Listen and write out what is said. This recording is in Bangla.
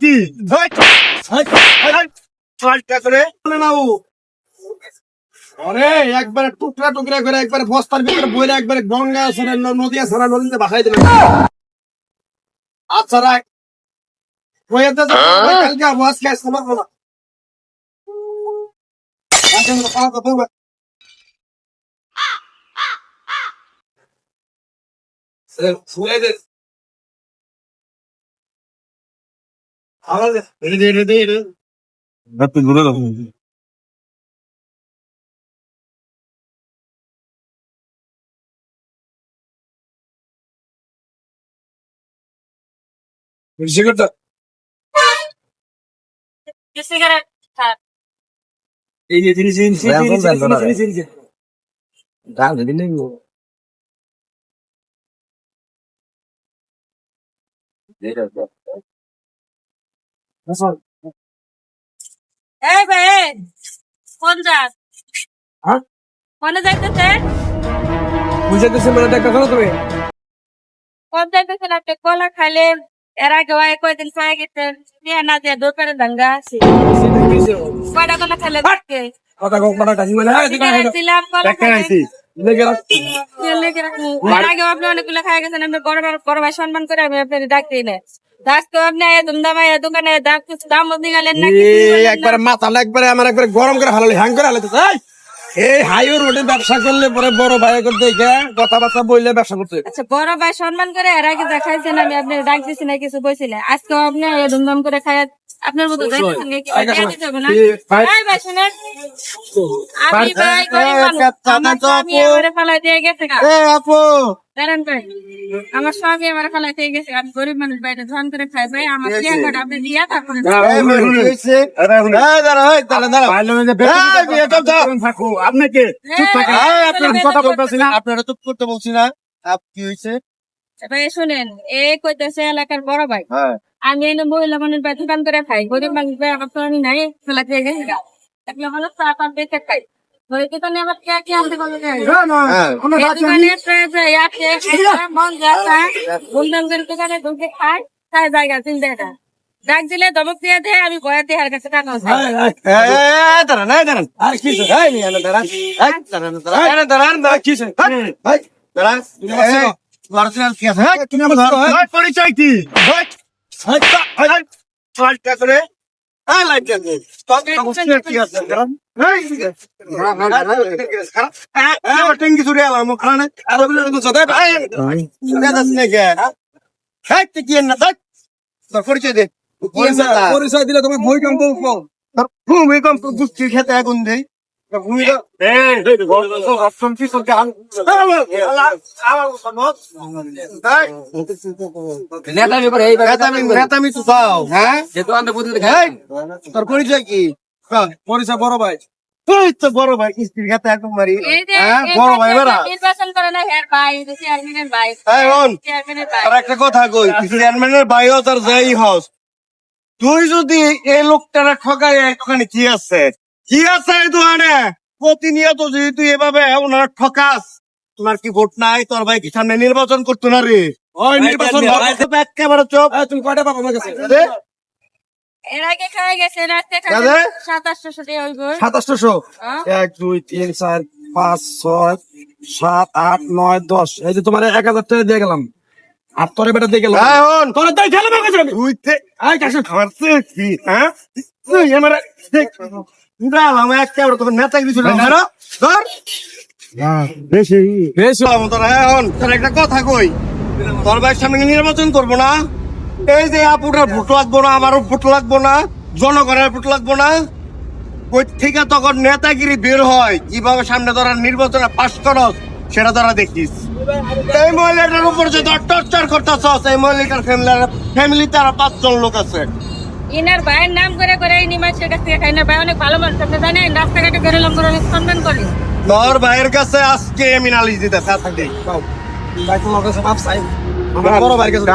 কি আরে একবারে টুকরা টুকরা করে একবারে বস্তার ভিতরে বইরে একবারে গঙ্গা আছে নদী আছে নদীতে ভাসাই দিলেন। আচ্ছা রাখ কালকে আওয়াজ কে সময় বলা সিগারেট সিগারেট খান। এই যে জিনিস দাম দিন নেই এই ভাই কোন যাস? হ্যাঁ কোনে যাইতেছে? বুঝাইতেছে মানে দেখা করো তুমি কোন যাইতেছেন আপনি? কলা খাইলেন এর আগে ওই কয়দিন খাই গেছেন নিয়ে না দিয়ে দোকানে দাঙ্গা আছে কয়টা কলা খাইলেন আজকে? কথা কথা কাশি বলে সিগারেট দিলাম কলা খাইলেন লেগে রাখ লেগে রাখুন। এর আগে আপনি অনেকগুলো খাই গেছেন, আমি বড় ভাই সম্মান করে আমি আপনার ডাক দিই না। আজকে আপনি ধুমধামা দোকানে দাম দিলেন না একবারে মাথা একবারে আমার একবারে গরম করে হালালি হ্যাং করে হালাতে এই হাইওয়ে রোডে ব্যবসা করলে পরে বড় ভাই করতে কথাবার্তা বললে ব্যবসা করতে। আচ্ছা বড় ভাই সম্মান করে এর আগে দেখাইছেন, আমি আপনার ডাক দিছি না কিছু বলছিলেন। আজকে আপনি ধুমধাম করে খাই আপনার মতো দেখছেন ভাই শুনেন আমি ভাই আমার স্বামী আমারে ফালাই দিয়ে গেছে দাঁড়ান ভাই, আমার স্বামী আমার ফালাই দিয়ে গেছে। আমি গরিব মানুষ বাইরে ধন করে খাই ভাই, আমার বিয়ে আপনি দিয়া তারপরে আপনাকে কথা বলতেছি না আপনারা চুপ করতে বলছি না। কি হয়েছে ভাই শুনেন, এ কইতেছে এলাকার বড় ভাই আমি এনে মহিলা মানুষ ভাই দোকান করে খাই, গরিব মানুষ ভাই আমার তো আমি নাই ফেলা দিয়ে গেছি একটা হলো চা পান বেঁচে খাই দোকানে আমার কে কে আনতে বলে দোকানে মন যায় বললাম দোকানে ঢুকে খাই তাই জায়গা চিন্তা এটা ডাক দিলে ধমক দিয়ে দেয়, আমি ভয় দিয়ে হার কাছে টাকা পরিচয় কি পরিচয় দে। পরিচয় দিলে তোমার ভূমিকম্প ভূমিকম্প গুষ্টির খেতে আগুন দেয়। তোর পরিচয় কি? পরিচয় বড় ভাই তো বড় ভাই কিস্তির খেতে আগুন মারি বড় ভাই নির্বাচন করে না হের ভাই চেয়ারম্যানের ভাই চেয়ারম্যানের ভাই আর একটা কথা কই, চেয়ারম্যানের ভাইও তার যাই হস, তুই যদি এই লোকটারা ঠকাই ওখানে কি আছে এই দোকানে প্রতিনিয়ত যদি তুই এভাবে ওনারা ঠকাস, তোমার কি ভোট নাই? তোর ভাই কি সামনে নির্বাচন করতো না রে? ওই নির্বাচন একেবারে চোখ। তুমি কয়টা পাবো আমার কাছে এর আগে খাই গেছে রাতে 2700 টাকা হইব 2700 1 2 3 4 5 6 7 8 9 10 এই যে তোমার 1000 টাকা দিয়ে গেলাম আর তোরে বেটা দিয়ে গেলাম তোরে তাই ঠেলে মার কাছে তুইতে আই কাছে খাওয়াচ্ছে কি? হ্যাঁ তুই আমার আমি একেবারে তোর নেতা কিছু না ধর বেশি বেশি তোর একটা কথা কই, তোর ভাইয়ের সামনে নির্বাচন করবো না, এই যে আপুটার ভোট লাগবো না, আমারও ভোট লাগবো না, জনগণের ভোট লাগবো না, ওই থেকে তখন নেতাগিরি বের হয় কিভাবে সামনে তোরা নির্বাচনে পাস করস সেটা তোরা দেখিস। এই মহিলাটার উপর যে তোর টর্চার করতেছস, এই মহিলাটার ফ্যামিলিতে আরো 5 জন লোক আছে। ইনার ভাইয়ের নাম করে করে এই নিমাইশের কাছ থেকে খাই না ভাই অনেক ভালো মানুষ, আপনি জানেন রাস্তাঘাটে বেরোলাম করে অনেক সম্মান করি। তোর ভাইয়ের কাছে আজকে আমি নালিশ দিতে চাচ্ছি। ভাই তোমার কাছে মাপ চাই আমার বড় ভাইয়ের কাছে